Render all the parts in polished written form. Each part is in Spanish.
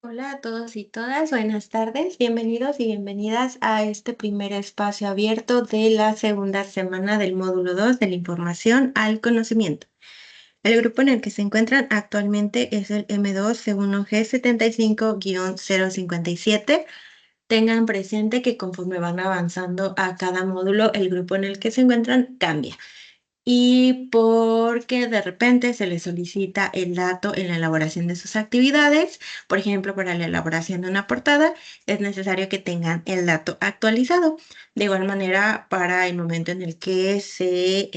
Hola a todos y todas, buenas tardes, bienvenidos y bienvenidas a este primer espacio abierto de la segunda semana del módulo 2 de la información al conocimiento. El grupo en el que se encuentran actualmente es el M2C1G75-057. Tengan presente que conforme van avanzando a cada módulo, el grupo en el que se encuentran cambia. Y porque de repente se les solicita el dato en la elaboración de sus actividades. Por ejemplo, para la elaboración de una portada es necesario que tengan el dato actualizado. De igual manera, para el momento en el que se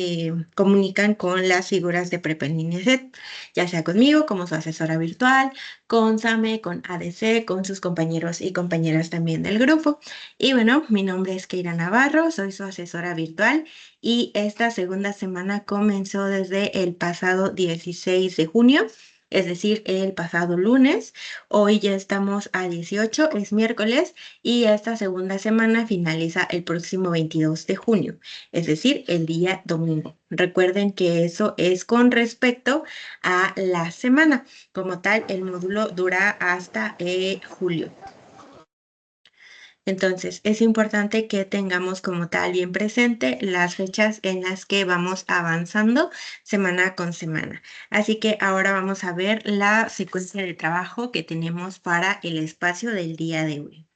comunican con las figuras de Prep en Ineset, ya sea conmigo como su asesora virtual, con SAME, con ADC, con sus compañeros y compañeras también del grupo. Y bueno, mi nombre es Keira Navarro, soy su asesora virtual y esta segunda semana comenzó desde el pasado 16 de junio, es decir, el pasado lunes. Hoy ya estamos a 18, es miércoles, y esta segunda semana finaliza el próximo 22 de junio, es decir, el día domingo. Recuerden que eso es con respecto a la semana. Como tal, el módulo dura hasta julio. Entonces, es importante que tengamos como tal bien presente las fechas en las que vamos avanzando semana con semana. Así que ahora vamos a ver la secuencia de trabajo que tenemos para el espacio del día de hoy.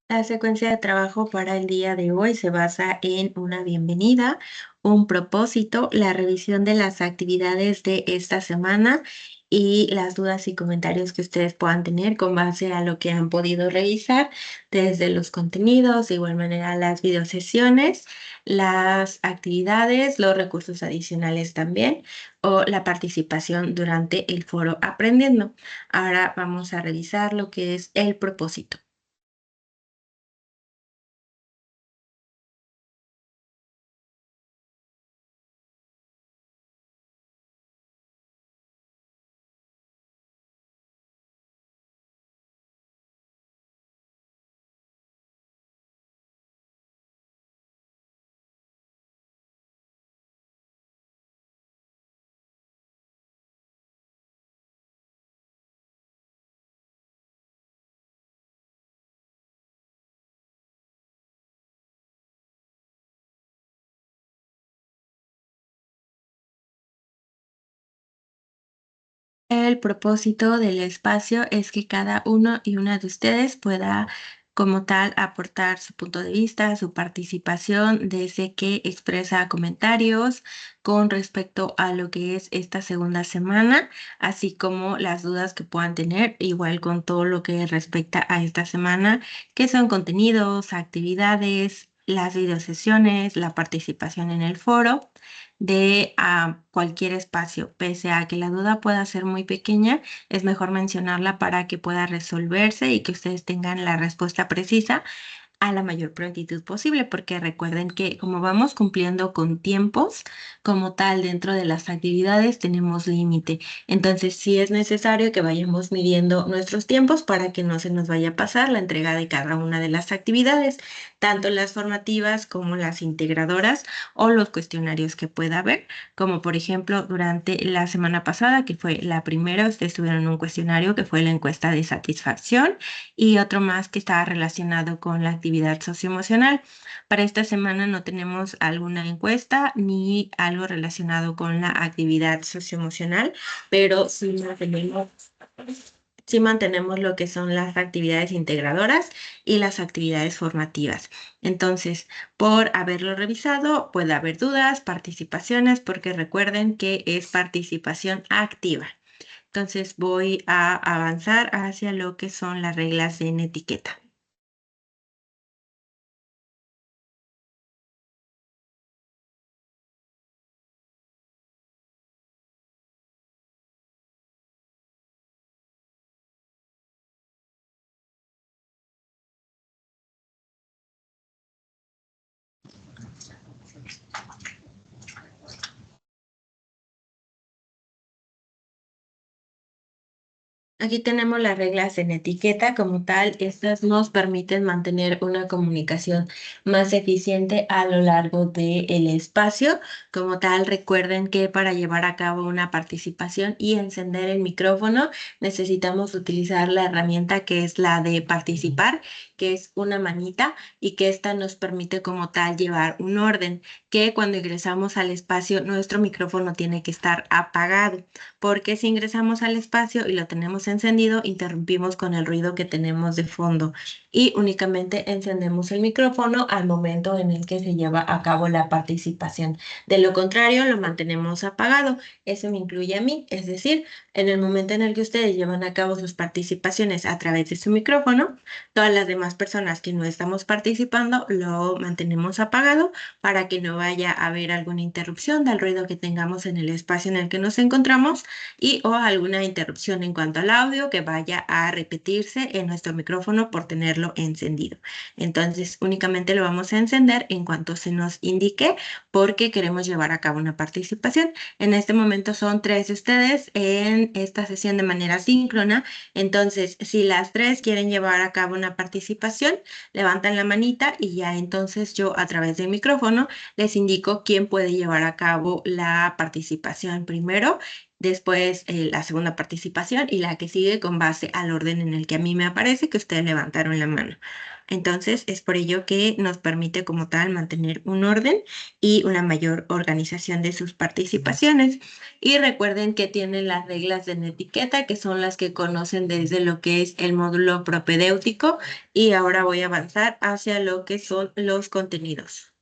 La secuencia de trabajo para el día de hoy se basa en una bienvenida, un propósito, la revisión de las actividades de esta semana y las dudas y comentarios que ustedes puedan tener con base a lo que han podido revisar, desde los contenidos, de igual manera las videosesiones, las actividades, los recursos adicionales también, o la participación durante el foro Aprendiendo. Ahora vamos a revisar lo que es el propósito. El propósito del espacio es que cada uno y una de ustedes pueda, como tal, aportar su punto de vista, su participación, desde que expresa comentarios con respecto a lo que es esta segunda semana, así como las dudas que puedan tener, igual con todo lo que respecta a esta semana, que son contenidos, actividades, las videosesiones, la participación en el foro de cualquier espacio. Pese a que la duda pueda ser muy pequeña, es mejor mencionarla para que pueda resolverse y que ustedes tengan la respuesta precisa a la mayor prontitud posible, porque recuerden que como vamos cumpliendo con tiempos, como tal, dentro de las actividades tenemos límite. Entonces, sí es necesario que vayamos midiendo nuestros tiempos para que no se nos vaya a pasar la entrega de cada una de las actividades, tanto las formativas como las integradoras o los cuestionarios que pueda haber, como por ejemplo durante la semana pasada, que fue la primera, ustedes tuvieron un cuestionario que fue la encuesta de satisfacción y otro más que estaba relacionado con la actividad socioemocional. Para esta semana no tenemos alguna encuesta ni algo relacionado con la actividad socioemocional, pero sí mantenemos lo que son las actividades integradoras y las actividades formativas. Entonces, por haberlo revisado, puede haber dudas, participaciones, porque recuerden que es participación activa. Entonces voy a avanzar hacia lo que son las reglas en etiqueta. Aquí tenemos las reglas en etiqueta como tal. Estas nos permiten mantener una comunicación más eficiente a lo largo del espacio. Como tal, recuerden que para llevar a cabo una participación y encender el micrófono, necesitamos utilizar la herramienta que es la de participar, que es una manita y que esta nos permite como tal llevar un orden, que cuando ingresamos al espacio, nuestro micrófono tiene que estar apagado porque si ingresamos al espacio y lo tenemos encendido, interrumpimos con el ruido que tenemos de fondo y únicamente encendemos el micrófono al momento en el que se lleva a cabo la participación. De lo contrario, lo mantenemos apagado. Eso me incluye a mí, es decir, en el momento en el que ustedes llevan a cabo sus participaciones a través de su micrófono, todas las demás personas que no estamos participando lo mantenemos apagado para que no vaya a haber alguna interrupción del ruido que tengamos en el espacio en el que nos encontramos y o alguna interrupción en cuanto al audio que vaya a repetirse en nuestro micrófono por tenerlo encendido. Entonces, únicamente lo vamos a encender en cuanto se nos indique porque queremos llevar a cabo una participación. En este momento son tres de ustedes en esta sesión de manera síncrona. Entonces, si las tres quieren llevar a cabo una participación, levantan la manita y ya entonces yo a través del micrófono les indico quién puede llevar a cabo la participación primero, después la segunda participación y la que sigue con base al orden en el que a mí me aparece que ustedes levantaron la mano. Entonces, es por ello que nos permite como tal mantener un orden y una mayor organización de sus participaciones. Y recuerden que tienen las reglas de etiqueta, que son las que conocen desde lo que es el módulo propedéutico. Y ahora voy a avanzar hacia lo que son los contenidos.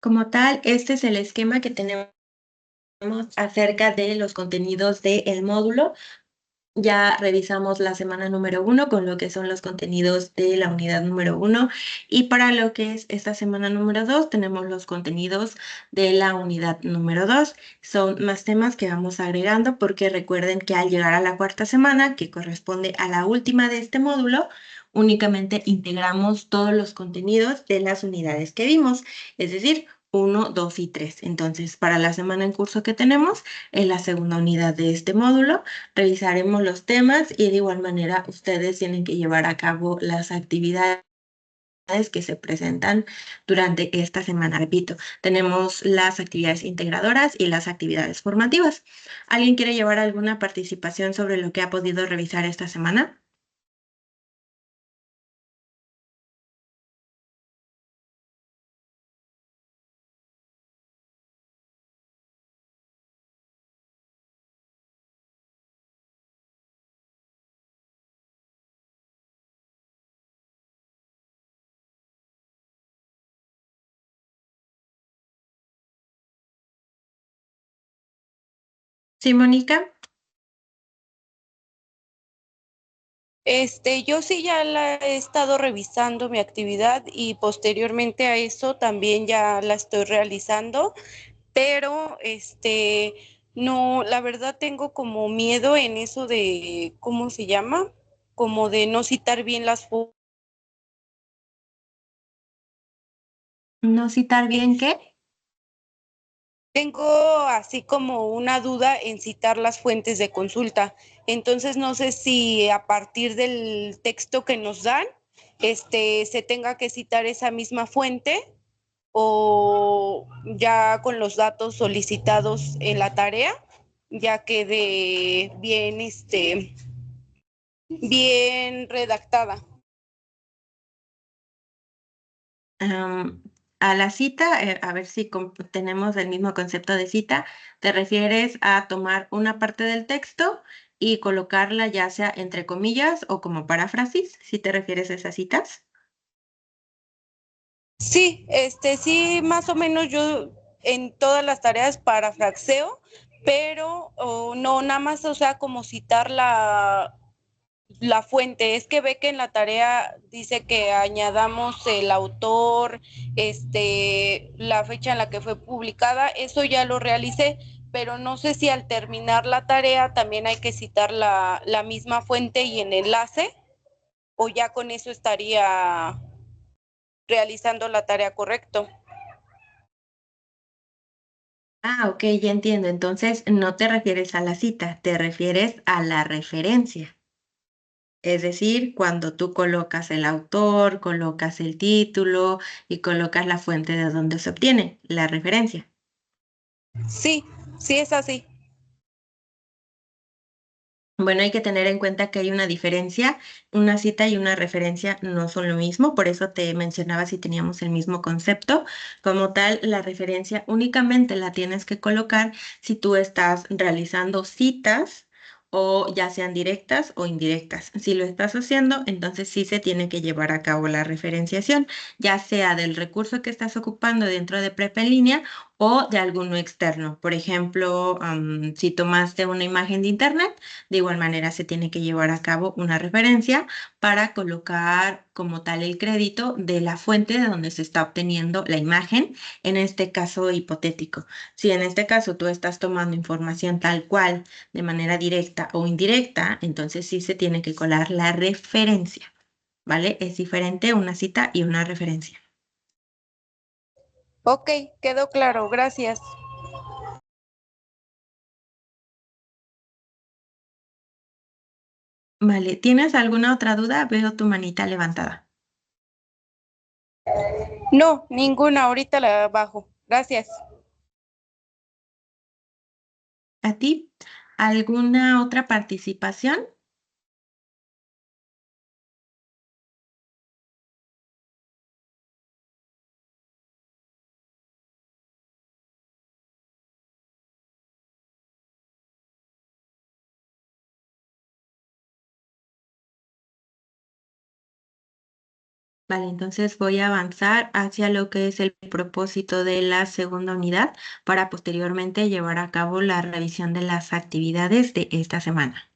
Como tal, este es el esquema que tenemos acerca de los contenidos del módulo. Ya revisamos la semana número 1 con lo que son los contenidos de la unidad número 1 y para lo que es esta semana número 2 tenemos los contenidos de la unidad número 2. Son más temas que vamos agregando porque recuerden que al llegar a la cuarta semana, que corresponde a la última de este módulo, únicamente integramos todos los contenidos de las unidades que vimos, es decir, 1, 2 y 3. Entonces, para la semana en curso que tenemos, en la segunda unidad de este módulo, revisaremos los temas y de igual manera ustedes tienen que llevar a cabo las actividades que se presentan durante esta semana. Repito, tenemos las actividades integradoras y las actividades formativas. ¿Alguien quiere llevar alguna participación sobre lo que ha podido revisar esta semana? Sí, Mónica. Yo sí ya la he estado revisando mi actividad y posteriormente a eso también ya la estoy realizando, pero no, la verdad tengo como miedo en eso de, ¿cómo se llama? Como de no citar bien las fuentes. ¿No citar bien qué? Tengo así como una duda en citar las fuentes de consulta. Entonces no sé si a partir del texto que nos dan, se tenga que citar esa misma fuente o ya con los datos solicitados en la tarea, ya quede bien, bien redactada. Am, a la cita, a ver si tenemos el mismo concepto de cita, te refieres a tomar una parte del texto y colocarla ya sea entre comillas o como paráfrasis, si te refieres a esas citas. Sí, sí, más o menos yo en todas las tareas parafraxeo, pero no, nada más, o sea, como citar la fuente. Es que ve que en la tarea dice que añadamos el autor, la fecha en la que fue publicada, eso ya lo realicé, pero no sé si al terminar la tarea también hay que citar la misma fuente y en enlace, o ya con eso estaría realizando la tarea correcto. Ah, ok, ya entiendo. Entonces, no te refieres a la cita, te refieres a la referencia. Es decir, cuando tú colocas el autor, colocas el título y colocas la fuente de donde se obtiene la referencia. Sí, sí es así. Bueno, hay que tener en cuenta que hay una diferencia. Una cita y una referencia no son lo mismo, por eso te mencionaba si teníamos el mismo concepto. Como tal, la referencia únicamente la tienes que colocar si tú estás realizando citas o ya sean directas o indirectas. Si lo estás haciendo, entonces sí se tiene que llevar a cabo la referenciación, ya sea del recurso que estás ocupando dentro de Prep en línea o de alguno externo. Por ejemplo, si tomaste una imagen de internet, de igual manera, se tiene que llevar a cabo una referencia para colocar como tal el crédito de la fuente de donde se está obteniendo la imagen, en este caso hipotético. Si en este caso tú estás tomando información tal cual, de manera directa o indirecta, entonces sí se tiene que colar la referencia, ¿vale? Es diferente una cita y una referencia. Ok, quedó claro, gracias. Vale, ¿tienes alguna otra duda? Veo tu manita levantada. No, ninguna, ahorita la bajo. Gracias. ¿A ti? ¿Alguna otra participación? Vale, entonces voy a avanzar hacia lo que es el propósito de la segunda unidad para posteriormente llevar a cabo la revisión de las actividades de esta semana.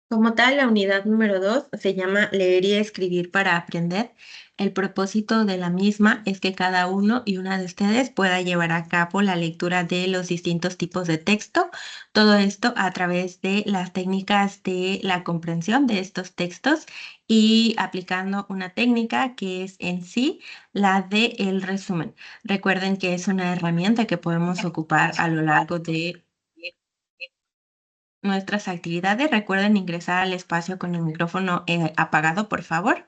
Como tal, la unidad número 2 se llama Leer y escribir para aprender. El propósito de la misma es que cada uno y una de ustedes pueda llevar a cabo la lectura de los distintos tipos de texto. Todo esto a través de las técnicas de la comprensión de estos textos y aplicando una técnica que es en sí la de el resumen. Recuerden que es una herramienta que podemos ocupar a lo largo de nuestras actividades. Recuerden ingresar al espacio con el micrófono apagado, por favor.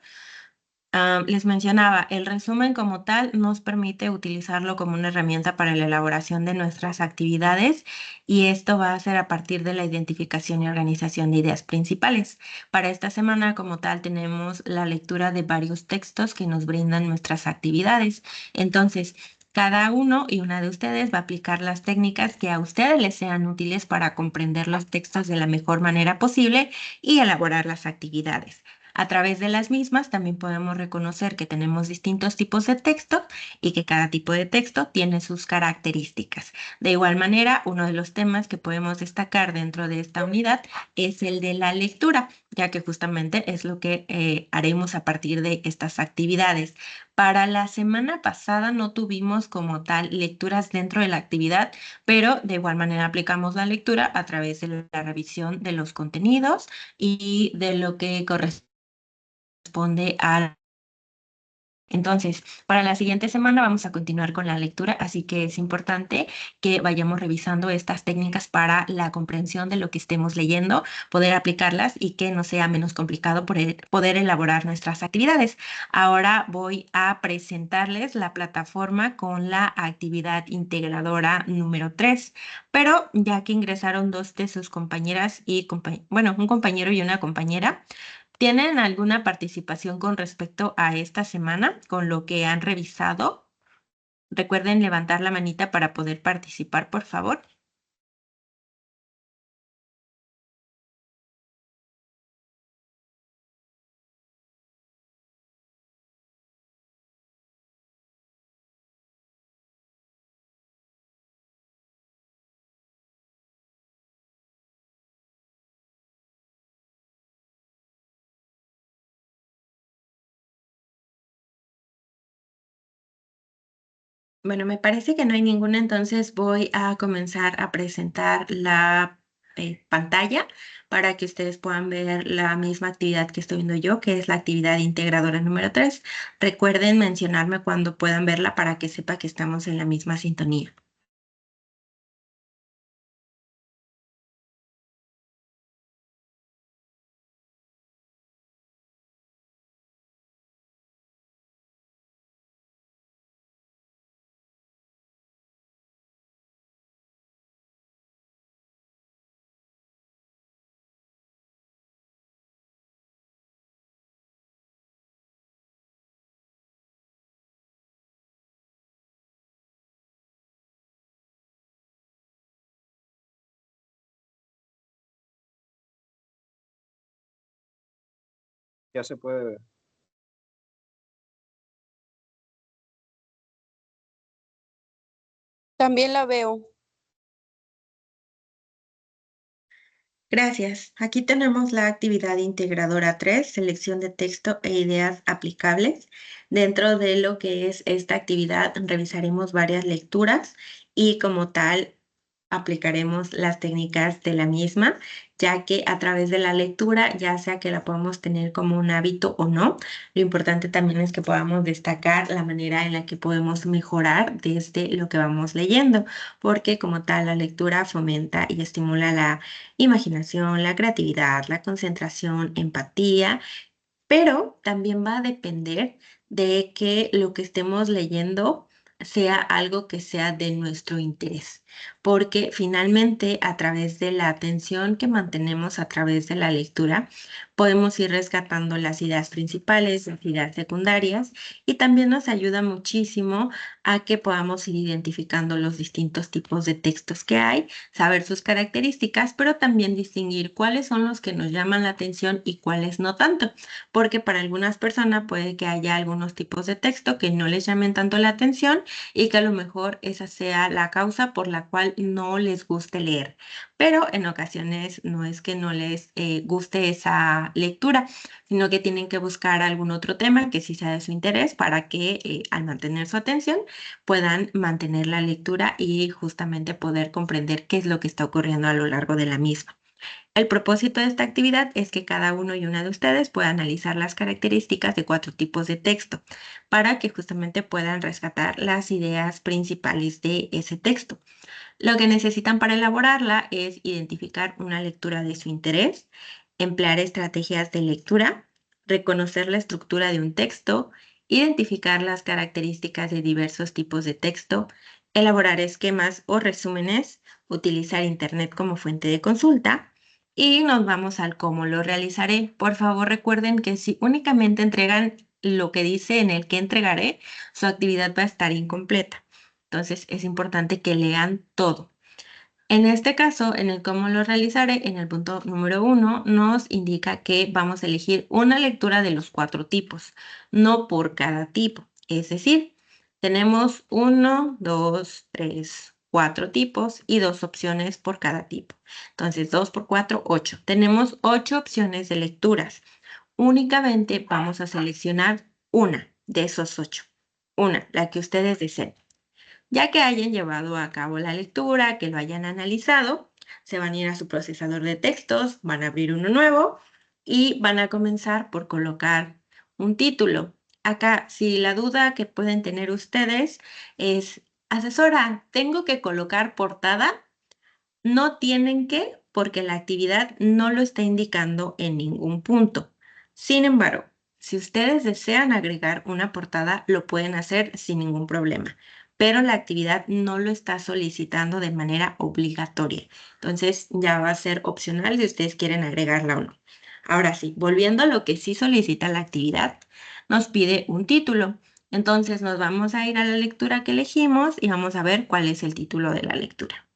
Les mencionaba, el resumen como tal nos permite utilizarlo como una herramienta para la elaboración de nuestras actividades y esto va a ser a partir de la identificación y organización de ideas principales. Para esta semana como tal tenemos la lectura de varios textos que nos brindan nuestras actividades. Entonces, cada uno y una de ustedes va a aplicar las técnicas que a ustedes les sean útiles para comprender los textos de la mejor manera posible y elaborar las actividades. A través de las mismas también podemos reconocer que tenemos distintos tipos de texto y que cada tipo de texto tiene sus características. De igual manera, uno de los temas que podemos destacar dentro de esta unidad es el de la lectura, ya que justamente es lo que haremos a partir de estas actividades. Para la semana pasada no tuvimos como tal lecturas dentro de la actividad, pero de igual manera aplicamos la lectura a través de la revisión de los contenidos y de lo que corresponde a... Entonces, para la siguiente semana vamos a continuar con la lectura, así que es importante que vayamos revisando estas técnicas para la comprensión de lo que estemos leyendo, poder aplicarlas y que no sea menos complicado poder elaborar nuestras actividades. Ahora voy a presentarles la plataforma con la actividad integradora número 3, pero ya que ingresaron dos de sus compañeras y, bueno, un compañero y una compañera, ¿tienen alguna participación con respecto a esta semana, con lo que han revisado? Recuerden levantar la manita para poder participar, por favor. Bueno, me parece que no hay ninguna, entonces voy a comenzar a presentar la pantalla para que ustedes puedan ver la misma actividad que estoy viendo yo, que es la actividad integradora número 3. Recuerden mencionarme cuando puedan verla para que sepa que estamos en la misma sintonía. Ya se puede ver. También la veo. Gracias. Aquí tenemos la actividad integradora 3, selección de texto e ideas aplicables. Dentro de lo que es esta actividad, revisaremos varias lecturas y como tal aplicaremos las técnicas de la misma, ya que a través de la lectura, ya sea que la podemos tener como un hábito o no, lo importante también es que podamos destacar la manera en la que podemos mejorar desde lo que vamos leyendo, porque como tal la lectura fomenta y estimula la imaginación, la creatividad, la concentración, empatía, pero también va a depender de que lo que estemos leyendo sea algo que sea de nuestro interés, porque finalmente a través de la atención que mantenemos a través de la lectura, podemos ir rescatando las ideas principales, las ideas secundarias y también nos ayuda muchísimo a que podamos ir identificando los distintos tipos de textos que hay, saber sus características, pero también distinguir cuáles son los que nos llaman la atención y cuáles no tanto, porque para algunas personas puede que haya algunos tipos de texto que no les llamen tanto la atención y que a lo mejor esa sea la causa por la la cual no les guste leer, pero en ocasiones no es que no les guste esa lectura, sino que tienen que buscar algún otro tema que sí sea de su interés para que al mantener su atención puedan mantener la lectura y justamente poder comprender qué es lo que está ocurriendo a lo largo de la misma. El propósito de esta actividad es que cada uno y una de ustedes pueda analizar las características de 4 tipos de texto para que justamente puedan rescatar las ideas principales de ese texto. Lo que necesitan para elaborarla es identificar una lectura de su interés, emplear estrategias de lectura, reconocer la estructura de un texto, identificar las características de diversos tipos de texto, elaborar esquemas o resúmenes, utilizar Internet como fuente de consulta. Y nos vamos al cómo lo realizaré. Por favor, recuerden que si únicamente entregan lo que dice en el que entregaré, su actividad va a estar incompleta. Entonces es importante que lean todo. En este caso, en el cómo lo realizaré, en el punto número 1, nos indica que vamos a elegir una lectura de los 4 tipos, no por cada tipo. Es decir, tenemos 1, 2, 3, 4 tipos y 2 opciones por cada tipo. Entonces, 2 por 4, 8. Tenemos 8 opciones de lecturas. Únicamente vamos a seleccionar una de esos 8. Una, la que ustedes deseen. Ya que hayan llevado a cabo la lectura, que lo hayan analizado, se van a ir a su procesador de textos, van a abrir uno nuevo y van a comenzar por colocar un título. Acá, si la duda que pueden tener ustedes es, asesora, ¿tengo que colocar portada? No tienen que, porque la actividad no lo está indicando en ningún punto. Sin embargo, si ustedes desean agregar una portada, lo pueden hacer sin ningún problema, pero la actividad no lo está solicitando de manera obligatoria. Entonces ya va a ser opcional si ustedes quieren agregarla o no. Ahora sí, volviendo a lo que sí solicita la actividad, nos pide un título. Entonces nos vamos a ir a la lectura que elegimos y vamos a ver cuál es el título de la lectura.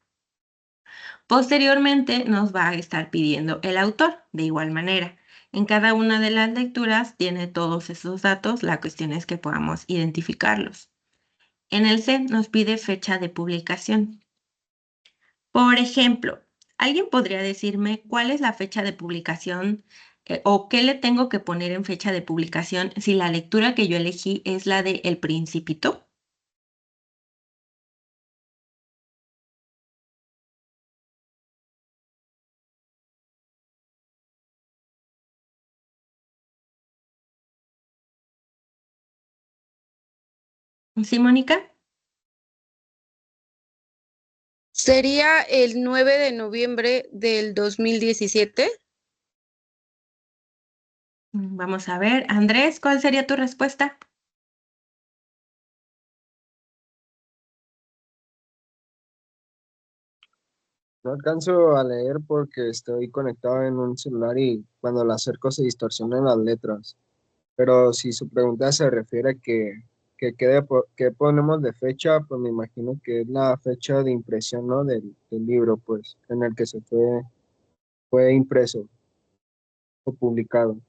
Posteriormente nos va a estar pidiendo el autor, de igual manera. En cada una de las lecturas tiene todos esos datos, la cuestión es que podamos identificarlos. En el C nos pide fecha de publicación. Por ejemplo, ¿alguien podría decirme cuál es la fecha de publicación o qué le tengo que poner en fecha de publicación si la lectura que yo elegí es la de El Principito? ¿Sí, Mónica? Sería el 9 de noviembre del 2017. Vamos a ver. Andrés, ¿cuál sería tu respuesta? No alcanzo a leer porque estoy conectado en un celular y cuando la acerco se distorsionan las letras. Pero si su pregunta se refiere a qué ponemos de fecha, pues me imagino que es la fecha de impresión, ¿no? Del libro, pues, en el que fue impreso o publicado.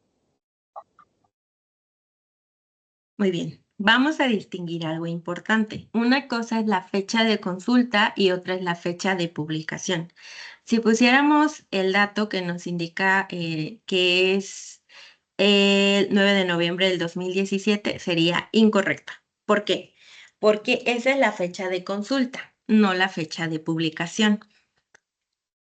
Muy bien, vamos a distinguir algo importante. Una cosa es la fecha de consulta y otra es la fecha de publicación. Si pusiéramos el dato que nos indica que es el 9 de noviembre del 2017, sería incorrecta. ¿Por qué? Porque esa es la fecha de consulta, no la fecha de publicación.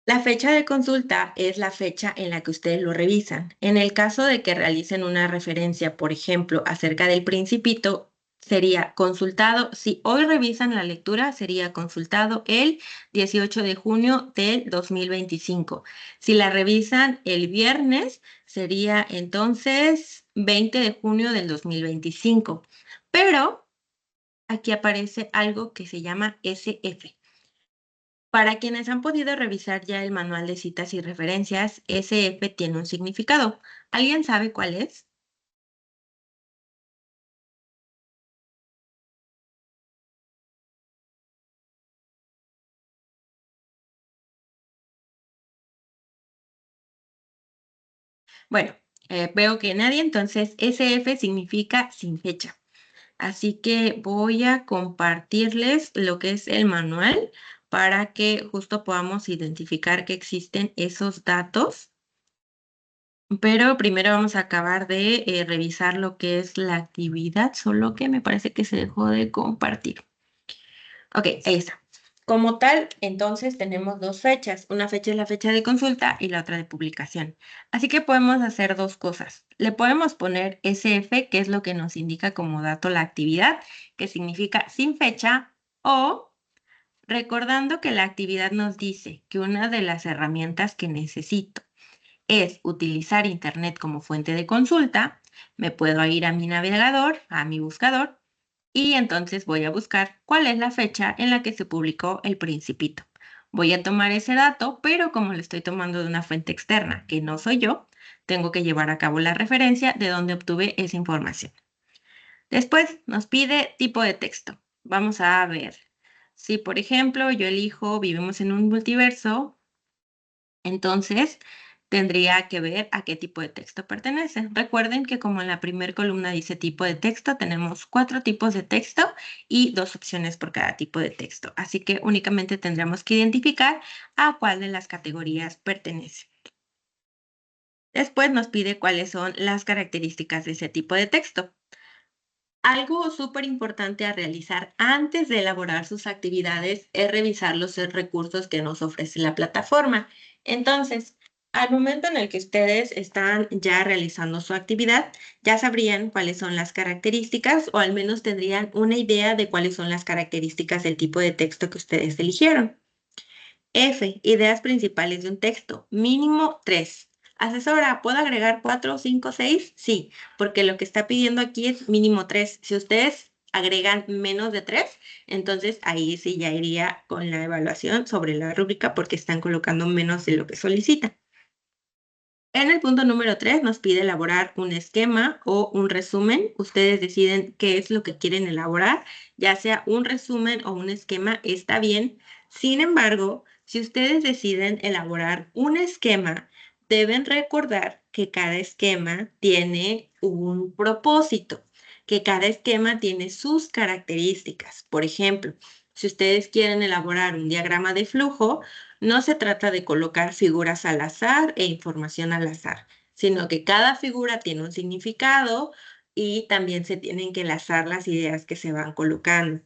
La fecha de consulta es la fecha en la que ustedes lo revisan. En el caso de que realicen una referencia, por ejemplo, acerca del Principito, sería consultado, si hoy revisan la lectura, sería consultado el 18 de junio del 2025. Si la revisan el viernes, sería entonces 20 de junio del 2025. Pero aquí aparece algo que se llama SF. Para quienes han podido revisar ya el manual de citas y referencias, SF tiene un significado. ¿Alguien sabe cuál es? Bueno, veo que nadie, entonces SF significa sin fecha. Así que voy a compartirles lo que es el manual para que justo podamos identificar que existen esos datos. Pero primero vamos a acabar de revisar lo que es la actividad, solo que me parece que se dejó de compartir. Ok, ahí está. Como tal, entonces tenemos dos fechas. Una fecha es la fecha de consulta y la otra de publicación. Así que podemos hacer dos cosas. Le podemos poner SF, que es lo que nos indica como dato la actividad, que significa sin fecha, o recordando que la actividad nos dice que una de las herramientas que necesito es utilizar Internet como fuente de consulta, me puedo ir a mi navegador, a mi buscador, y entonces voy a buscar cuál es la fecha en la que se publicó El Principito. Voy a tomar ese dato, pero como lo estoy tomando de una fuente externa, que no soy yo, tengo que llevar a cabo la referencia de dónde obtuve esa información. Después nos pide tipo de texto. Vamos a ver. Si, por ejemplo, yo elijo vivimos en un multiverso, entonces tendría que ver a qué tipo de texto pertenece. Recuerden que como en la primera columna dice tipo de texto, tenemos 4 tipos de texto y 2 opciones por cada tipo de texto. Así que únicamente tendremos que identificar a cuál de las categorías pertenece. Después nos pide cuáles son las características de ese tipo de texto. Algo súper importante a realizar antes de elaborar sus actividades es revisar los recursos que nos ofrece la plataforma. Entonces, al momento en el que ustedes están ya realizando su actividad, ya sabrían cuáles son las características o al menos tendrían una idea de cuáles son las características del tipo de texto que ustedes eligieron. F, ideas principales de un texto. Mínimo 3. Asesora, ¿puedo agregar 4, 5, 6? Sí, porque lo que está pidiendo aquí es mínimo 3. Si ustedes agregan menos de 3, entonces ahí sí ya iría con la evaluación sobre la rúbrica porque están colocando menos de lo que solicitan. En el punto número 3 nos pide elaborar un esquema o un resumen. Ustedes deciden qué es lo que quieren elaborar, ya sea un resumen o un esquema, está bien. Sin embargo, si ustedes deciden elaborar un esquema, deben recordar que cada esquema tiene un propósito, que cada esquema tiene sus características. Por ejemplo, si ustedes quieren elaborar un diagrama de flujo, no se trata de colocar figuras al azar e información al azar, sino que cada figura tiene un significado y también se tienen que enlazar las ideas que se van colocando.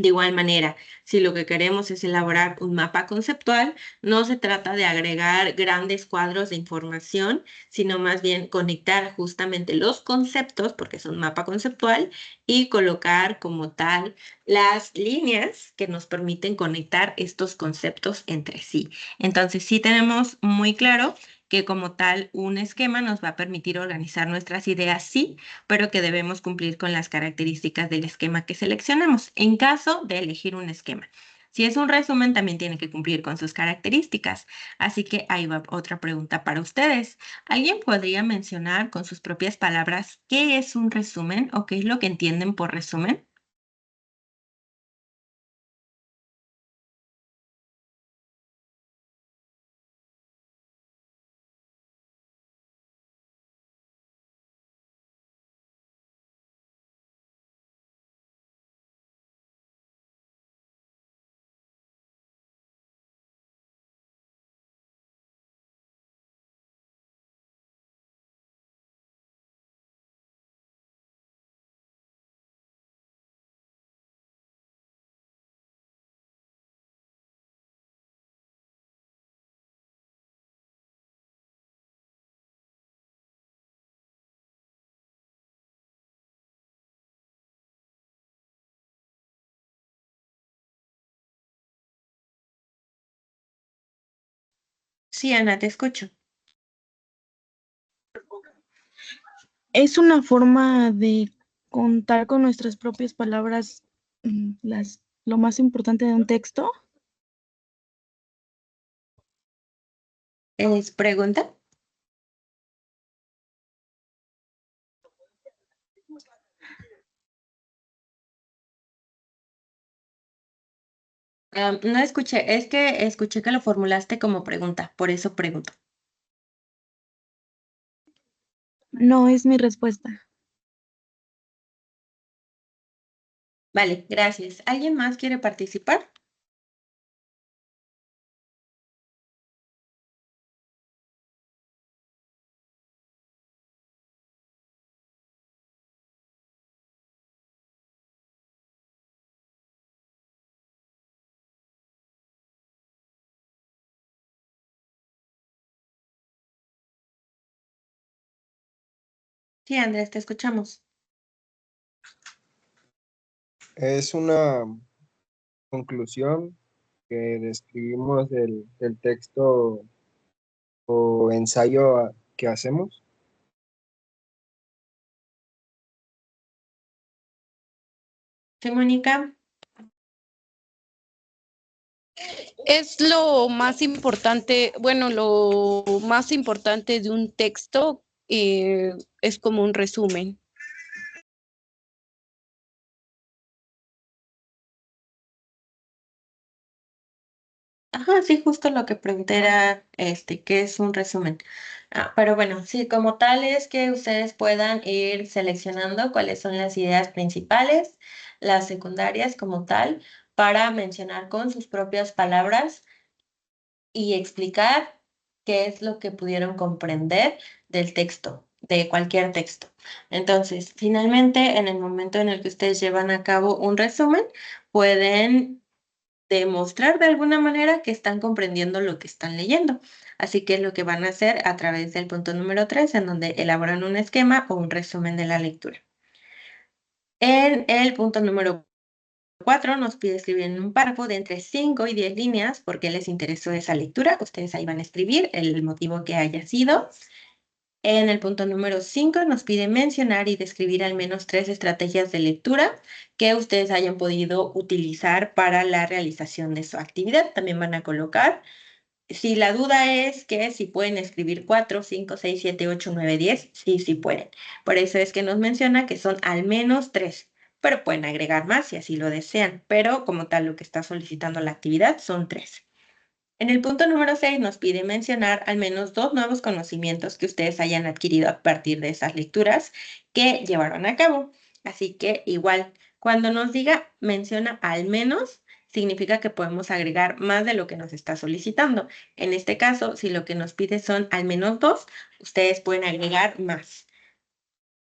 De igual manera, si lo que queremos es elaborar un mapa conceptual, no se trata de agregar grandes cuadros de información, sino más bien conectar justamente los conceptos, porque es un mapa conceptual, y colocar como tal las líneas que nos permiten conectar estos conceptos entre sí. Entonces, sí tenemos muy claro que como tal un esquema nos va a permitir organizar nuestras ideas, sí, pero que debemos cumplir con las características del esquema que seleccionemos en caso de elegir un esquema. Si es un resumen, también tiene que cumplir con sus características. Así que ahí va otra pregunta para ustedes. ¿Alguien podría mencionar con sus propias palabras qué es un resumen o qué es lo que entienden por resumen? Sí, Ana, te escucho. Es una forma de contar con nuestras propias palabras lo más importante de un texto. ¿Es pregunta? No escuché, es que escuché que lo formulaste como pregunta, por eso pregunto. No es mi respuesta. Vale, gracias. ¿Alguien más quiere participar? Sí, Andrés, te escuchamos. Es una conclusión que describimos del texto o ensayo que hacemos. Sí, Mónica. Es lo más importante, bueno, lo más importante de un texto es como un resumen. Ajá, sí, justo lo que pregunté era, ¿qué es un resumen? Pero bueno, sí, como tal es que ustedes puedan ir seleccionando cuáles son las ideas principales, las secundarias como tal, para mencionar con sus propias palabras y explicar qué es lo que pudieron comprender del texto, de cualquier texto. Entonces, finalmente, en el momento en el que ustedes llevan a cabo un resumen, pueden demostrar de alguna manera que están comprendiendo lo que están leyendo. Así que es lo que van a hacer a través del punto número 3, en donde elaboran un esquema o un resumen de la lectura. En el punto número 4 nos pide escribir en un párrafo de entre 5 y 10 líneas por qué les interesó esa lectura. Ustedes ahí van a escribir el motivo que haya sido. En el punto número 5 nos pide mencionar y describir al menos 3 estrategias de lectura que ustedes hayan podido utilizar para la realización de su actividad. También van a colocar, si la duda es que si pueden escribir 4, 5, 6, 7, 8, 9, 10, sí, sí pueden. Por eso es que nos menciona que son al menos 3, pero pueden agregar más si así lo desean. Pero como tal, lo que está solicitando la actividad son 3. En el punto número 6 nos pide mencionar al menos 2 nuevos conocimientos que ustedes hayan adquirido a partir de esas lecturas que llevaron a cabo. Así que igual, cuando nos diga menciona al menos, significa que podemos agregar más de lo que nos está solicitando. En este caso, si lo que nos pide son al menos 2, ustedes pueden agregar más.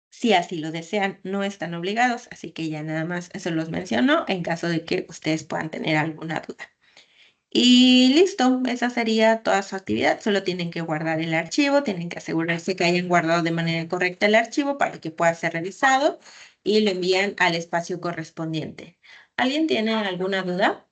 Si así lo desean, no están obligados, así que ya nada más se los menciono en caso de que ustedes puedan tener alguna duda. Y listo, esa sería toda su actividad. Solo tienen que guardar el archivo, tienen que asegurarse que hayan guardado de manera correcta el archivo para que pueda ser revisado y lo envían al espacio correspondiente. ¿Alguien tiene alguna duda?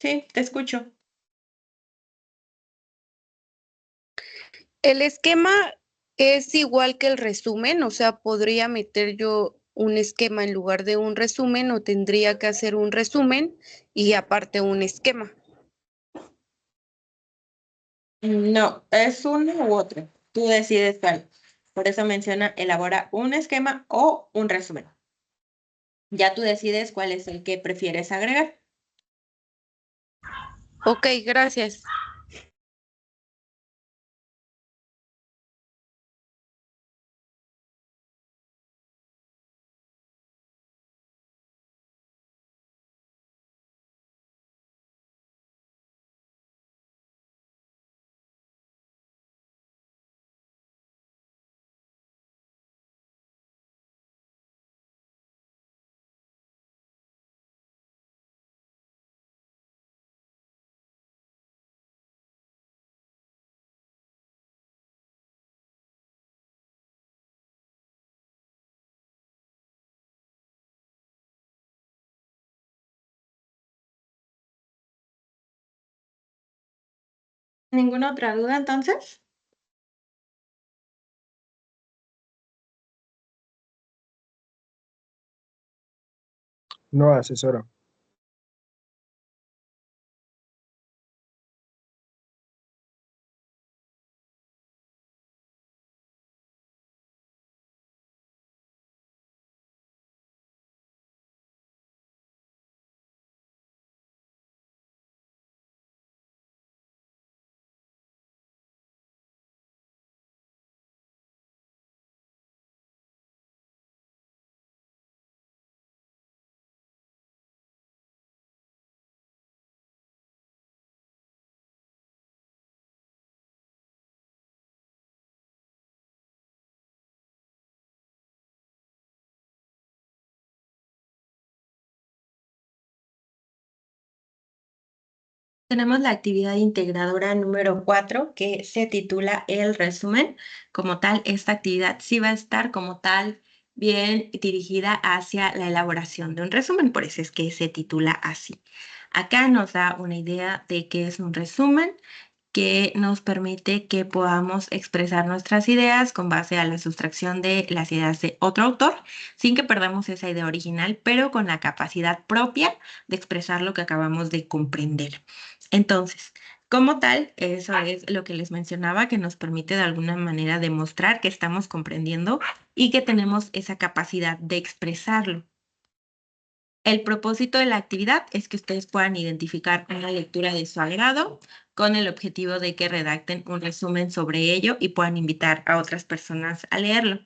Sí, te escucho. El esquema es igual que el resumen, o sea, podría meter yo un esquema en lugar de un resumen o tendría que hacer un resumen y aparte un esquema. No, es uno u otro. Tú decides cuál. Por eso menciona elabora un esquema o un resumen. Ya tú decides cuál es el que prefieres agregar. Ok, gracias. ¿Ninguna otra duda entonces? No, asesora. Tenemos la actividad integradora número 4 que se titula el resumen. Como tal, esta actividad sí va a estar como tal bien dirigida hacia la elaboración de un resumen, por eso es que se titula así. Acá nos da una idea de qué es un resumen, que nos permite que podamos expresar nuestras ideas con base a la sustracción de las ideas de otro autor, sin que perdamos esa idea original, pero con la capacidad propia de expresar lo que acabamos de comprender. Entonces, como tal, eso es lo que les mencionaba, que nos permite de alguna manera demostrar que estamos comprendiendo y que tenemos esa capacidad de expresarlo. El propósito de la actividad es que ustedes puedan identificar una lectura de su agrado con el objetivo de que redacten un resumen sobre ello y puedan invitar a otras personas a leerlo.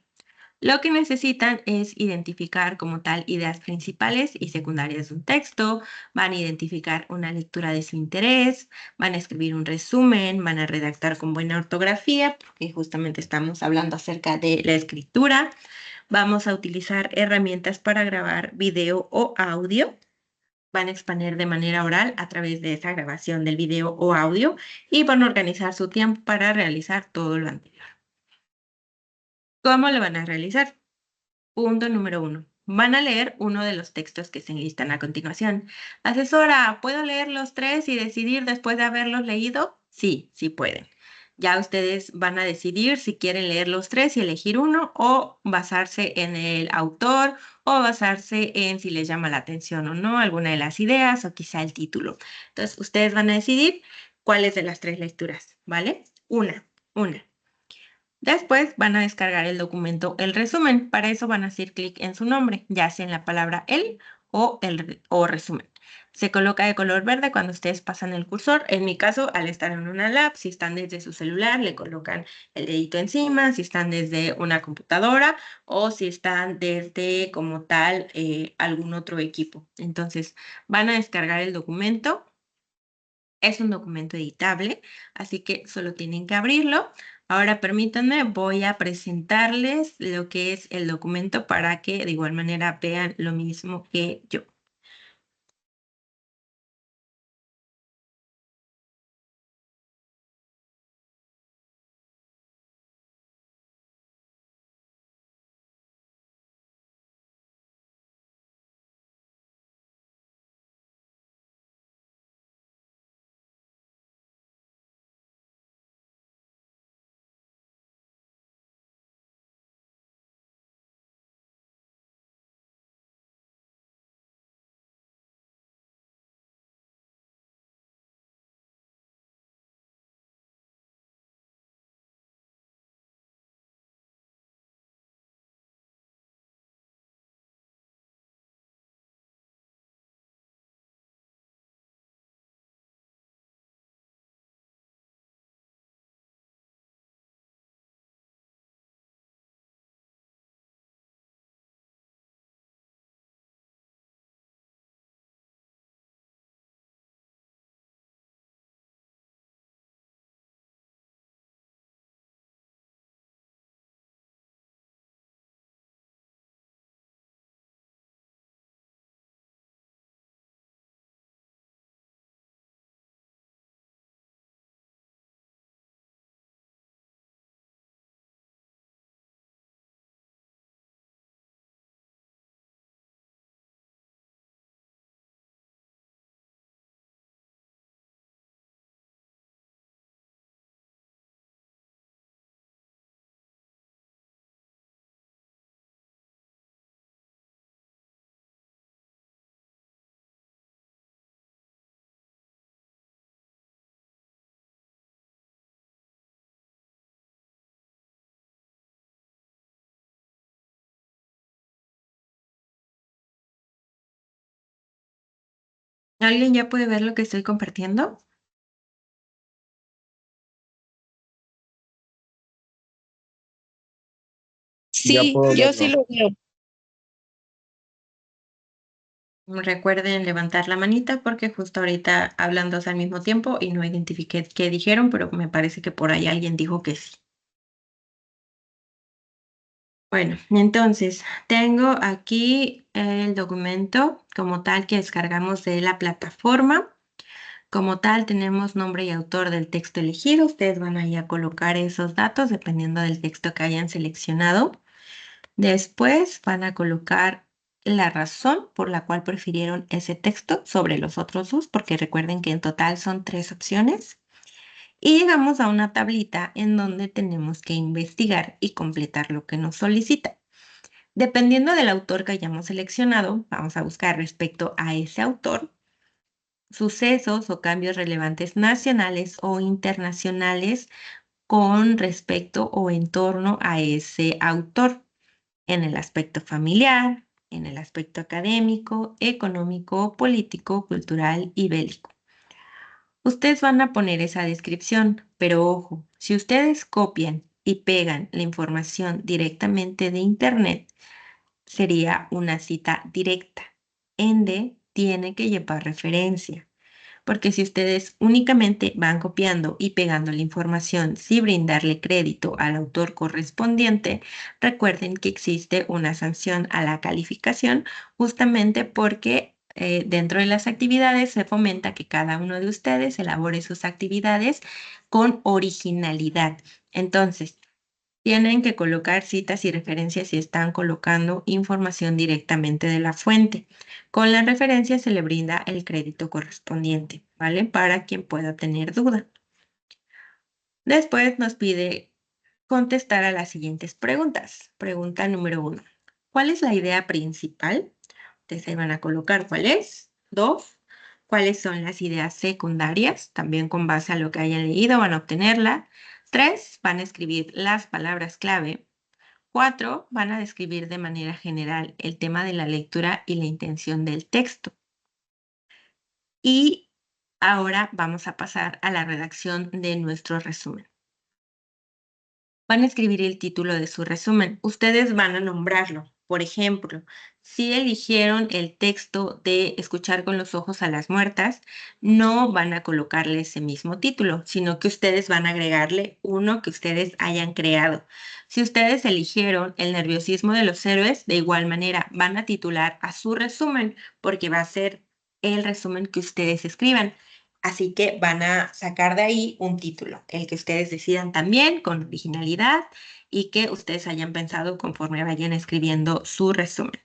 Lo que necesitan es identificar como tal ideas principales y secundarias de un texto, van a identificar una lectura de su interés, van a escribir un resumen, van a redactar con buena ortografía, porque justamente estamos hablando acerca de la escritura. Vamos a utilizar herramientas para grabar video o audio. Van a exponer de manera oral a través de esa grabación del video o audio y van a organizar su tiempo para realizar todo lo anterior. ¿Cómo lo van a realizar? Punto número 1. Van a leer uno de los textos que se enlistan a continuación. Asesora, ¿puedo leer los 3 y decidir después de haberlos leído? Sí, sí pueden. Ya ustedes van a decidir si quieren leer los 3 y elegir uno o basarse en el autor o basarse en si les llama la atención o no alguna de las ideas o quizá el título. Entonces, ustedes van a decidir cuáles de las 3 lecturas, ¿vale? Una. Después van a descargar el documento El resumen. Para eso van a hacer clic en su nombre, ya sea en la palabra el o resumen. Se coloca de color verde cuando ustedes pasan el cursor. En mi caso, al estar en una lab, si están desde su celular, le colocan el dedito encima. Si están desde una computadora o si están desde como tal algún otro equipo. Entonces, van a descargar el documento. Es un documento editable, así que solo tienen que abrirlo. Ahora permítanme, voy a presentarles lo que es el documento para que de igual manera vean lo mismo que yo. ¿Alguien ya puede ver lo que estoy compartiendo? Ya Sí, puedo yo sí verlo. lo veo. Recuerden levantar la manita porque justo ahorita hablando al mismo tiempo y no identifiqué qué dijeron, pero me parece que por ahí alguien dijo que sí. Bueno, entonces tengo aquí el documento como tal que descargamos de la plataforma. Como tal, tenemos nombre y autor del texto elegido. Ustedes van ahí a colocar esos datos dependiendo del texto que hayan seleccionado. Después van a colocar la razón por la cual prefirieron ese texto sobre los otros dos, porque recuerden que en total son 3 opciones. Y llegamos a una tablita en donde tenemos que investigar y completar lo que nos solicita. Dependiendo del autor que hayamos seleccionado, vamos a buscar respecto a ese autor sucesos o cambios relevantes nacionales o internacionales con respecto o en torno a ese autor en el aspecto familiar, en el aspecto académico, económico, político, cultural y bélico. Ustedes van a poner esa descripción, pero ojo, si ustedes copian y pegan la información directamente de Internet, sería una cita directa. Ende tiene que llevar referencia, porque si ustedes únicamente van copiando y pegando la información sin brindarle crédito al autor correspondiente, recuerden que existe una sanción a la calificación justamente porque dentro de las actividades se fomenta que cada uno de ustedes elabore sus actividades con originalidad. Entonces, tienen que colocar citas y referencias si están colocando información directamente de la fuente. Con la referencia se le brinda el crédito correspondiente, ¿vale? Para quien pueda tener duda. Después nos pide contestar a las siguientes preguntas. Pregunta número 1. ¿Cuál es la idea principal? Ustedes ahí van a colocar cuál es. 2. ¿Cuáles son las ideas secundarias? También con base a lo que hayan leído van a obtenerla. 3. Van a escribir las palabras clave. 4. Van a describir de manera general el tema de la lectura y la intención del texto. Y ahora vamos a pasar a la redacción de nuestro resumen. Van a escribir el título de su resumen. Ustedes van a nombrarlo. Por ejemplo, si eligieron el texto de Escuchar con los ojos a las muertas, no van a colocarle ese mismo título, sino que ustedes van a agregarle uno que ustedes hayan creado. Si ustedes eligieron El nerviosismo de los héroes, de igual manera van a titular a su resumen, porque va a ser el resumen que ustedes escriban. Así que van a sacar de ahí un título, el que ustedes decidan también con originalidad y que ustedes hayan pensado conforme vayan escribiendo su resumen.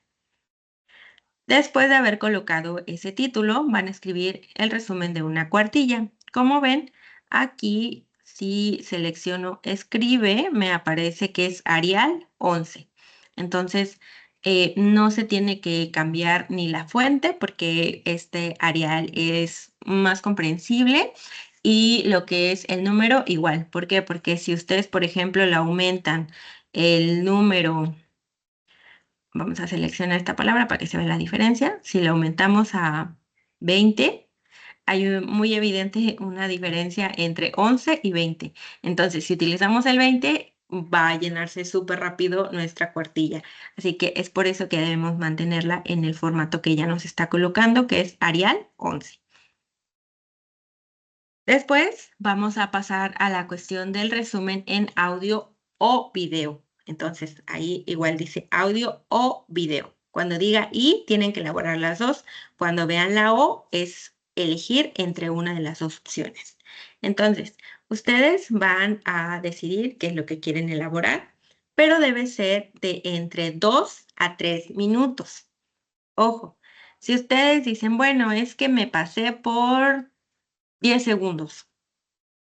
Después de haber colocado ese título, van a escribir el resumen de una cuartilla. Como ven, aquí si selecciono escribe, me aparece que es Arial 11. Entonces, no se tiene que cambiar ni la fuente porque este Arial es más comprensible y lo que es el número igual. ¿Por qué? Porque si ustedes, por ejemplo, le aumentan el número, vamos a seleccionar esta palabra para que se vea la diferencia. Si le aumentamos a 20, hay muy evidente una diferencia entre 11 y 20. Entonces, si utilizamos el 20, va a llenarse súper rápido nuestra cuartilla. Así que es por eso que debemos mantenerla en el formato que ella nos está colocando, que es Arial 11. Después vamos a pasar a la cuestión del resumen en audio o video. Entonces, ahí igual dice audio o video. Cuando diga y, tienen que elaborar las dos. Cuando vean la o, es elegir entre una de las dos opciones. Entonces, ustedes van a decidir qué es lo que quieren elaborar, pero debe ser de entre 2 a 3 minutos. Ojo, si ustedes dicen, bueno, es que me pasé por 10 segundos.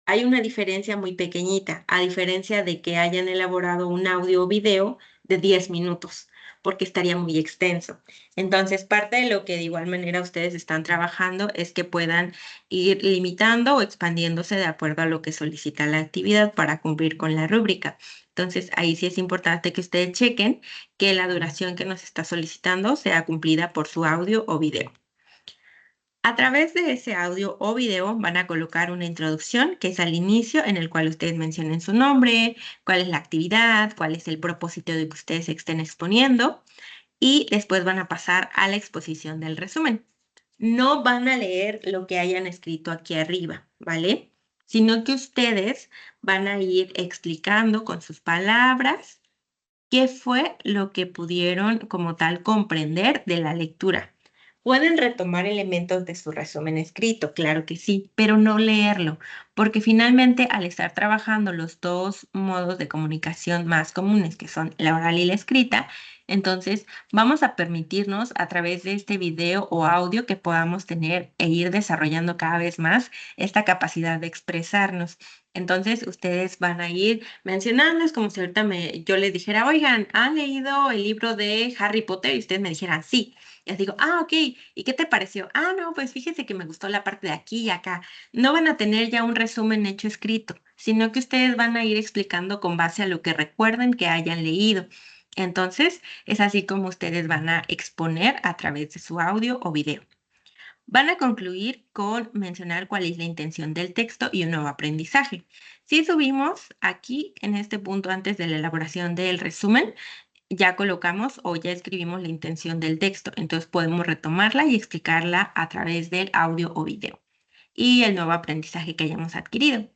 Hay una diferencia muy pequeñita, a diferencia de que hayan elaborado un audio o video de 10 minutos, porque estaría muy extenso. Entonces, parte de lo que de igual manera ustedes están trabajando es que puedan ir limitando o expandiéndose de acuerdo a lo que solicita la actividad para cumplir con la rúbrica. Entonces, ahí sí es importante que ustedes chequen que la duración que nos está solicitando sea cumplida por su audio o video. A través de ese audio o video van a colocar una introducción que es al inicio en el cual ustedes mencionen su nombre, cuál es la actividad, cuál es el propósito de que ustedes se estén exponiendo y después van a pasar a la exposición del resumen. No van a leer lo que hayan escrito aquí arriba, ¿vale? Sino que ustedes van a ir explicando con sus palabras qué fue lo que pudieron como tal comprender de la lectura. Pueden retomar elementos de su resumen escrito, claro que sí, pero no leerlo, porque finalmente al estar trabajando los dos modos de comunicación más comunes, que son la oral y la escrita, entonces vamos a permitirnos a través de este video o audio que podamos tener e ir desarrollando cada vez más esta capacidad de expresarnos. Entonces ustedes van a ir mencionando, es como si ahorita yo les dijera, oigan, ¿han leído el libro de Harry Potter? Y ustedes me dijeran, sí. Les digo, ok, ¿y qué te pareció? No, pues fíjese que me gustó la parte de aquí y acá. No van a tener ya un resumen hecho escrito, sino que ustedes van a ir explicando con base a lo que recuerden que hayan leído. Entonces, es así como ustedes van a exponer a través de su audio o video. Van a concluir con mencionar cuál es la intención del texto y un nuevo aprendizaje. Si subimos aquí en este punto antes de la elaboración del resumen, ya colocamos o ya escribimos la intención del texto, entonces podemos retomarla y explicarla a través del audio o video y el nuevo aprendizaje que hayamos adquirido.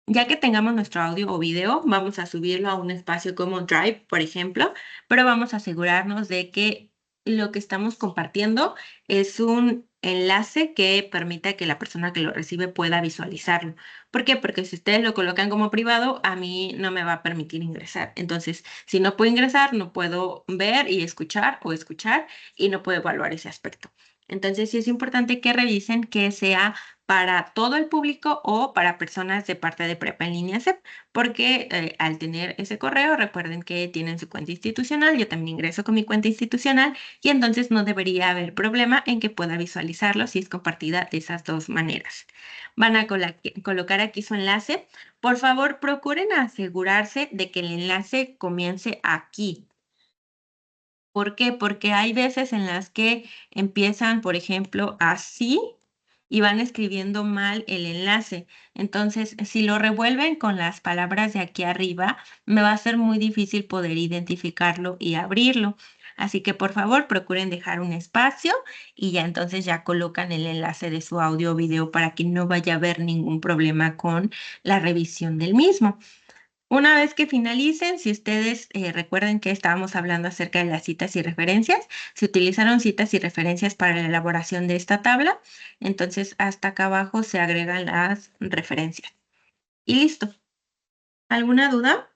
Ya que tengamos nuestro audio o video, vamos a subirlo a un espacio como Drive, por ejemplo, pero vamos a asegurarnos de que lo que estamos compartiendo es un enlace que permita que la persona que lo recibe pueda visualizarlo. ¿Por qué? Porque si ustedes lo colocan como privado, a mí no me va a permitir ingresar. Entonces, si no puedo ingresar, no puedo ver y escuchar o escuchar y no puedo evaluar ese aspecto. Entonces, sí es importante que revisen que sea para todo el público o para personas de parte de Prepa en línea CEP, porque al tener ese correo, recuerden que tienen su cuenta institucional, yo también ingreso con mi cuenta institucional y entonces no debería haber problema en que pueda visualizarlo si es compartida de esas dos maneras. Van a colocar aquí su enlace. Por favor, procuren asegurarse de que el enlace comience aquí. ¿Por qué? Porque hay veces en las que empiezan, por ejemplo, así y van escribiendo mal el enlace. Entonces, si lo revuelven con las palabras de aquí arriba, me va a ser muy difícil poder identificarlo y abrirlo. Así que por favor, procuren dejar un espacio y ya entonces ya colocan el enlace de su audio o video para que no vaya a haber ningún problema con la revisión del mismo. Una vez que finalicen, si ustedes recuerden que estábamos hablando acerca de las citas y referencias, se utilizaron citas y referencias para la elaboración de esta tabla, entonces hasta acá abajo se agregan las referencias. Y listo. ¿Alguna duda?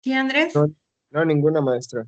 ¿Sí, Andrés? No, no, ninguna maestra.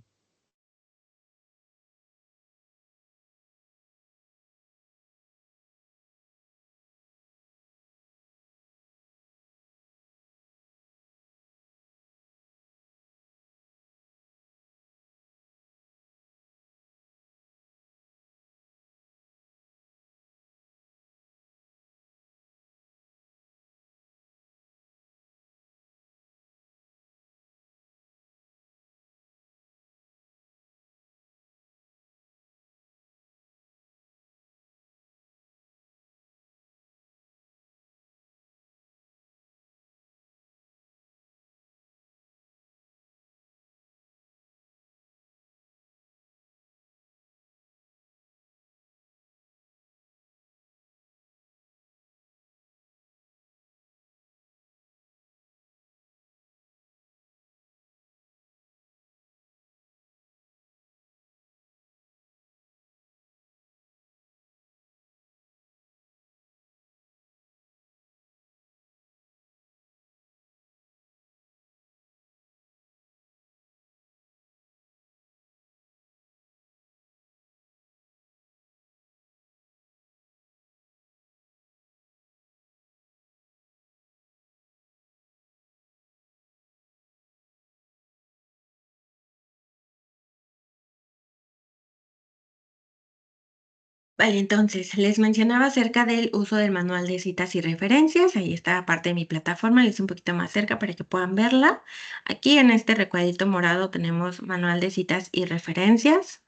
Vale, entonces les mencionaba acerca del uso del manual de citas y referencias. Ahí está parte de mi plataforma, les un poquito más cerca para que puedan verla. Aquí en este recuadrito morado tenemos manual de citas y referencias.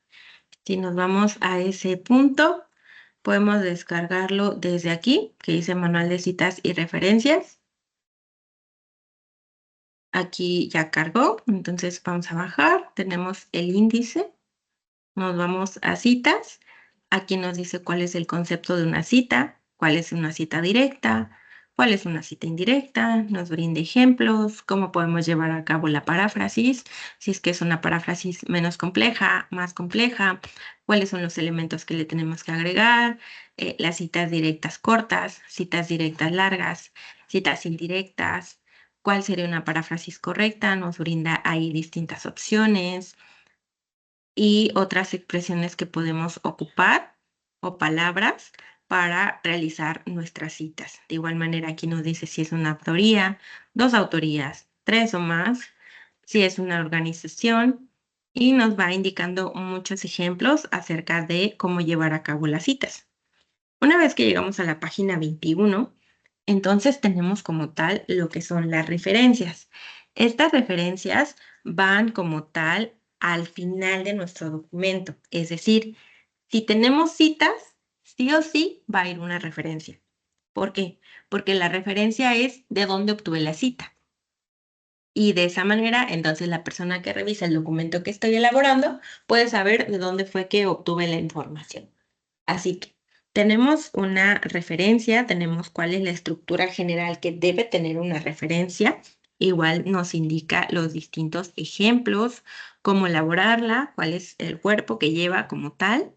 Si nos vamos a ese punto, podemos descargarlo desde aquí, que dice manual de citas y referencias. Aquí ya cargó, entonces vamos a bajar. Tenemos el índice Nos vamos a citas. Aquí nos dice cuál es el concepto de una cita, cuál es una cita directa, cuál es una cita indirecta, nos brinda ejemplos, cómo podemos llevar a cabo la paráfrasis, si es que es una paráfrasis menos compleja, más compleja, cuáles son los elementos que le tenemos que agregar, las citas directas cortas, citas directas largas, citas indirectas, cuál sería una paráfrasis correcta, nos brinda ahí distintas opciones y otras expresiones que podemos ocupar o palabras para realizar nuestras citas. De igual manera, aquí nos dice si es una autoría, dos autorías, tres o más, si es una organización y nos va indicando muchos ejemplos acerca de cómo llevar a cabo las citas. Una vez que llegamos a la página 21, entonces tenemos como tal lo que son las referencias. Estas referencias van como tal al final de nuestro documento. Es decir, si tenemos citas, sí o sí va a ir una referencia. ¿Por qué? Porque la referencia es de dónde obtuve la cita. Y de esa manera, entonces la persona que revisa el documento que estoy elaborando puede saber de dónde fue que obtuve la información. Así que tenemos una referencia, tenemos cuál es la estructura general que debe tener una referencia. Igual nos indica los distintos ejemplos, cómo elaborarla, cuál es el cuerpo que lleva como tal.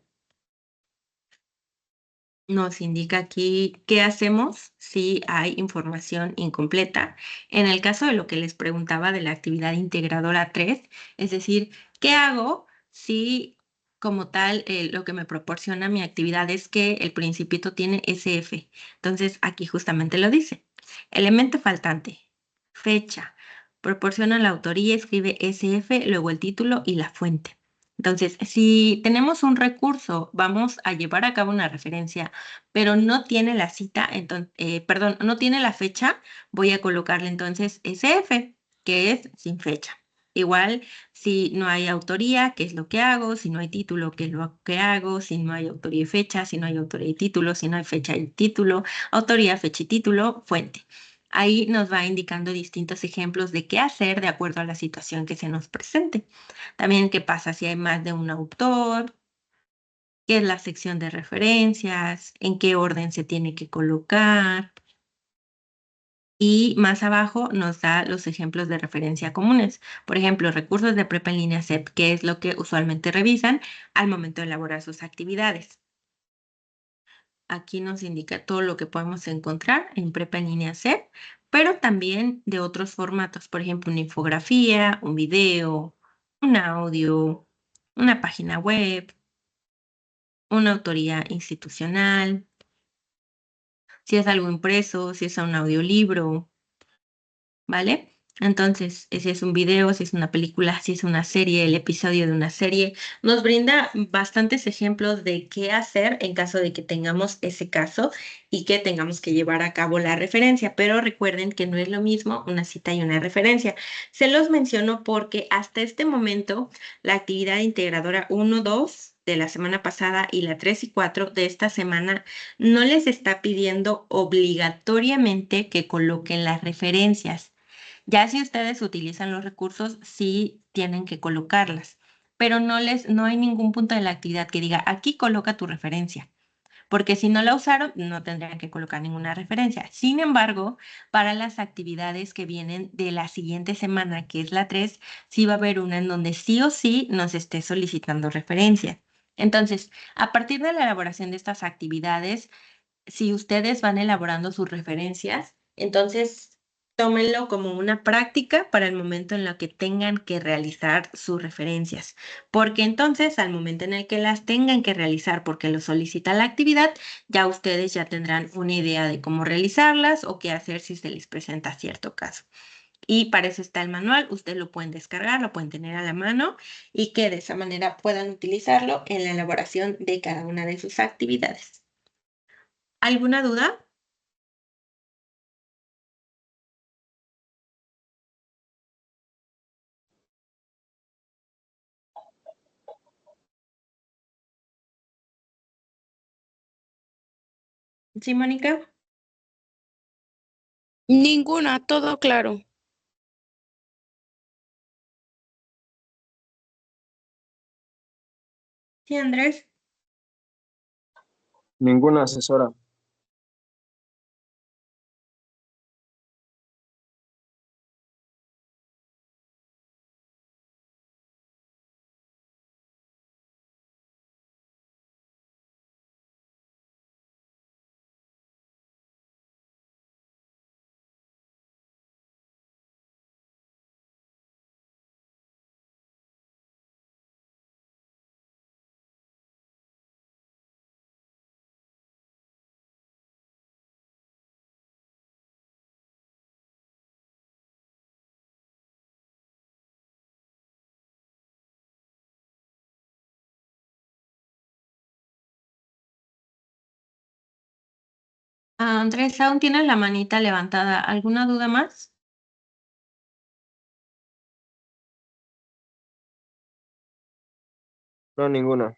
Nos indica aquí qué hacemos si hay información incompleta. En el caso de lo que les preguntaba de la actividad integradora 3, es decir, ¿qué hago si como tal lo que me proporciona mi actividad es que el principito tiene SF? Entonces aquí justamente lo dice. Elemento faltante, fecha, proporciona la autoría, escribe SF, luego el título y la fuente. Entonces, si tenemos un recurso, vamos a llevar a cabo una referencia, pero no tiene la cita, entonces, perdón, no tiene la fecha, voy a colocarle entonces SF, que es sin fecha. Igual, si no hay autoría, ¿qué es lo que hago? Si no hay título, ¿qué es lo que hago? Si no hay autoría y fecha, si no hay autoría y título, si no hay fecha y título, autoría, fecha y título, fuente. Ahí nos va indicando distintos ejemplos de qué hacer de acuerdo a la situación que se nos presente. También qué pasa si hay más de un autor, qué es la sección de referencias, en qué orden se tiene que colocar. Y más abajo nos da los ejemplos de referencia comunes. Por ejemplo, recursos de prepa en línea CEP, que es lo que usualmente revisan al momento de elaborar sus actividades. Aquí nos indica todo lo que podemos encontrar en prepa en línea CEP, pero también de otros formatos. Por ejemplo, una infografía, un video, un audio, una página web, una autoría institucional, si es algo impreso, si es un audiolibro, ¿vale? Entonces, si es un video, si es una película, si es una serie, el episodio de una serie, nos brinda bastantes ejemplos de qué hacer en caso de que tengamos ese caso y que tengamos que llevar a cabo la referencia. Pero recuerden que no es lo mismo una cita y una referencia. Se los menciono porque hasta este momento la actividad integradora 1, 2 de la semana pasada y la 3 y 4 de esta semana no les está pidiendo obligatoriamente que coloquen las referencias. Ya si ustedes utilizan los recursos, sí tienen que colocarlas, pero no hay ningún punto de la actividad que diga, aquí coloca tu referencia, porque si no la usaron, no tendrían que colocar ninguna referencia. Sin embargo, para las actividades que vienen de la siguiente semana, que es la 3, sí va a haber una en donde sí o sí nos esté solicitando referencia. Entonces, a partir de la elaboración de estas actividades, si ustedes van elaborando sus referencias, entonces tómenlo como una práctica para el momento en lo que tengan que realizar sus referencias, porque entonces al momento en el que las tengan que realizar porque lo solicita la actividad, ya ustedes ya tendrán una idea de cómo realizarlas o qué hacer si se les presenta cierto caso. Y para eso está el manual, ustedes lo pueden descargar, lo pueden tener a la mano y que de esa manera puedan utilizarlo en la elaboración de cada una de sus actividades. ¿Alguna duda? Sí, Mónica. Ninguna, todo claro. Sí, Andrés. Ninguna, asesora. Andrés, aún tienes la manita levantada. ¿Alguna duda más? No, ninguna.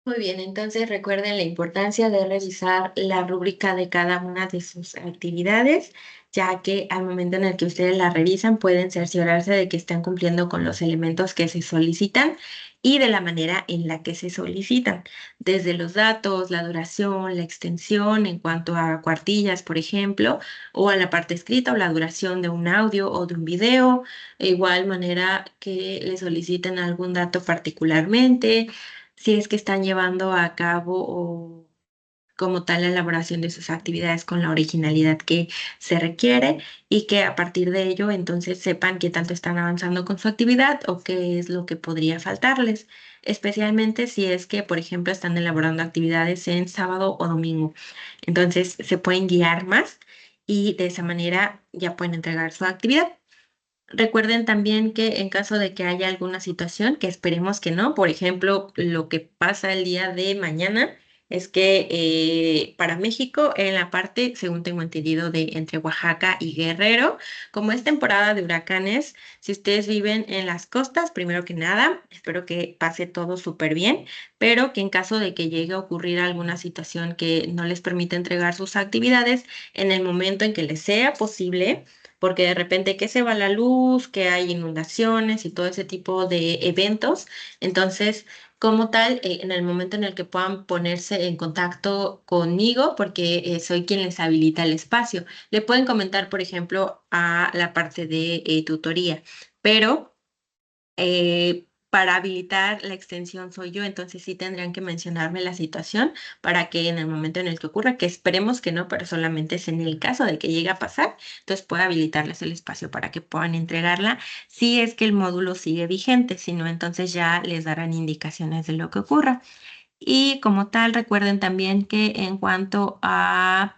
Muy bien, entonces recuerden la importancia de revisar la rúbrica de cada una de sus actividades, ya que al momento en el que ustedes la revisan pueden cerciorarse de que están cumpliendo con los elementos que se solicitan y de la manera en la que se solicitan, desde los datos, la duración, la extensión en cuanto a cuartillas, por ejemplo, o a la parte escrita o la duración de un audio o de un video, de igual manera que le soliciten algún dato particularmente si es que están llevando a cabo o como tal la elaboración de sus actividades con la originalidad que se requiere y que a partir de ello entonces sepan qué tanto están avanzando con su actividad o qué es lo que podría faltarles, especialmente si es que, por ejemplo, están elaborando actividades en sábado o domingo. Entonces se pueden guiar más y de esa manera ya pueden entregar su actividad. Recuerden también que en caso de que haya alguna situación, que esperemos que no, por ejemplo, lo que pasa el día de mañana es que para México, en la parte, según tengo entendido, de entre Oaxaca y Guerrero, como es temporada de huracanes, si ustedes viven en las costas, primero que nada, espero que pase todo súper bien, pero que en caso de que llegue a ocurrir alguna situación que no les permita entregar sus actividades, en el momento en que les sea posible, porque de repente que se va la luz, que hay inundaciones y todo ese tipo de eventos. Entonces, como tal, en el momento en el que puedan ponerse en contacto conmigo, porque soy quien les habilita el espacio, le pueden comentar, por ejemplo, a la parte de tutoría, pero para habilitar la extensión soy yo, entonces sí tendrían que mencionarme la situación para que en el momento en el que ocurra, que esperemos que no, pero solamente es en el caso de que llegue a pasar, entonces pueda habilitarles el espacio para que puedan entregarla si es que el módulo sigue vigente, si no, entonces ya les darán indicaciones de lo que ocurra. Y como tal, recuerden también que en cuanto a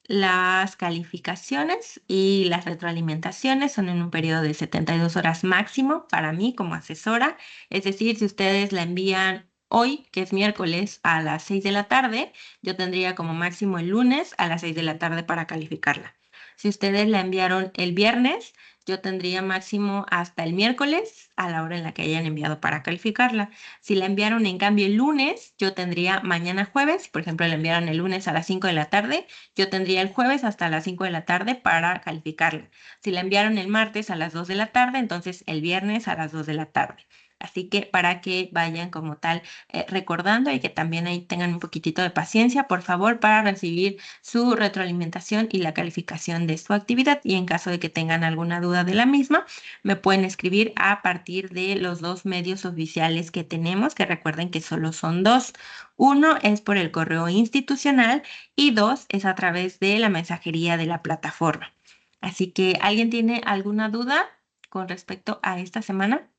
las calificaciones y las retroalimentaciones son en un periodo de 72 horas máximo para mí como asesora. Es decir, si ustedes la envían hoy, que es miércoles, a las 6 de la tarde, yo tendría como máximo el lunes a las 6 de la tarde para calificarla. Si ustedes la enviaron el viernes, yo tendría máximo hasta el miércoles a la hora en la que hayan enviado para calificarla. Si la enviaron en cambio el lunes, yo tendría mañana jueves, por ejemplo, la enviaron el lunes a las 5 de la tarde, yo tendría el jueves hasta las 5 de la tarde para calificarla. Si la enviaron el martes a las 2 de la tarde, entonces el viernes a las 2 de la tarde. Así que para que vayan como tal recordando y que también ahí tengan un poquitito de paciencia, por favor, para recibir su retroalimentación y la calificación de su actividad. Y en caso de que tengan alguna duda de la misma, me pueden escribir a partir de los dos medios oficiales que tenemos, que recuerden que solo son dos. Uno es por el correo institucional y dos es a través de la mensajería de la plataforma. Así que, ¿alguien tiene alguna duda con respecto a esta semana?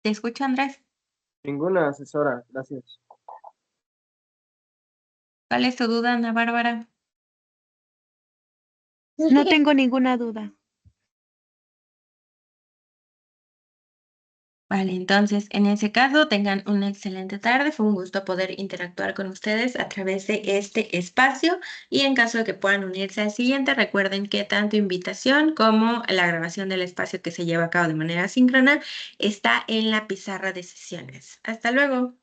¿Te escucho, Andrés? Ninguna, asesora. Gracias. ¿Cuál es tu duda, Ana Bárbara? No tengo ninguna duda. Vale, entonces en ese caso tengan una excelente tarde. Fue un gusto poder interactuar con ustedes a través de este espacio y en caso de que puedan unirse al siguiente, recuerden que tanto invitación como la grabación del espacio que se lleva a cabo de manera síncrona está en la pizarra de sesiones. Hasta luego.